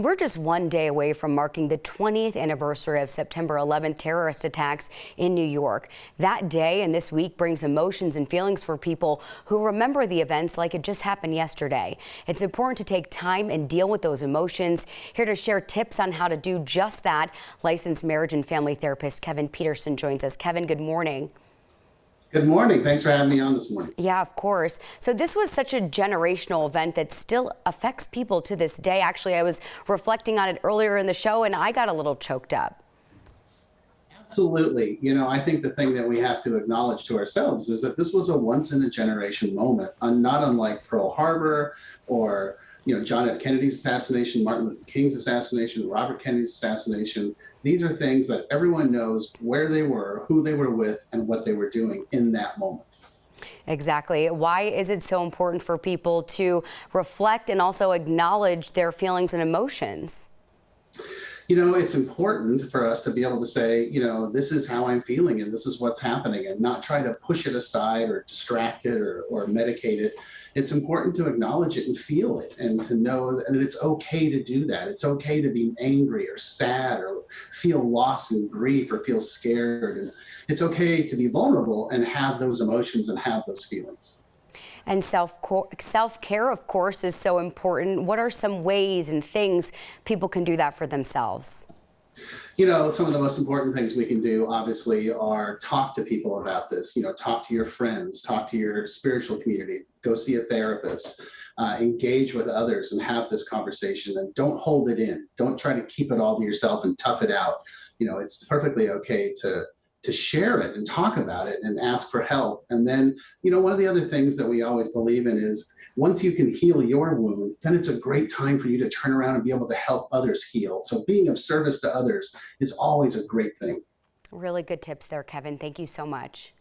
We're just one day away from marking the 20th anniversary of September 11th terrorist attacks in New York. That day and this week brings emotions and feelings for people who remember the events like it just happened yesterday. It's important to take time and deal with those emotions. Here to share tips on how to do just that, licensed marriage and family therapist Kevin Petersen joins us. Kevin, good morning. Good morning. Thanks for having me on this morning. Yeah, of course. So this was such a generational event that still affects people to this day. Actually, I was reflecting on it earlier in the show and I got a little choked up. Absolutely. I think the thing that we have to acknowledge to ourselves is that this was a once in a generation moment, not unlike Pearl Harbor or, John F. Kennedy's assassination, Martin Luther King's assassination, Robert Kennedy's assassination. These are things that everyone knows where they were, who they were with, and what they were doing in that moment. Exactly. Why is it so important for people to reflect and also acknowledge their feelings and emotions? It's important for us to be able to say, this is how I'm feeling and this is what's happening, and not try to push it aside or distract it or medicate it. It's important to acknowledge it and feel it, and to know that it's okay to do that. It's okay to be angry or sad or feel loss and grief or feel scared. And it's okay to be vulnerable and have those emotions and have those feelings. And self-care, of course, is so important. What are some ways and things people can do that for themselves? Some of the most important things we can do, obviously, are talk to people about this. Talk to your friends, talk to your spiritual community, go see a therapist, engage with others and have this conversation, and don't hold it in. Don't try to keep it all to yourself and tough it out. It's perfectly okay to share it and talk about it and ask for help. And then, one of the other things that we always believe in is once you can heal your wound, then it's a great time for you to turn around and be able to help others heal. So being of service to others is always a great thing. Really good tips there, Kevin. Thank you so much.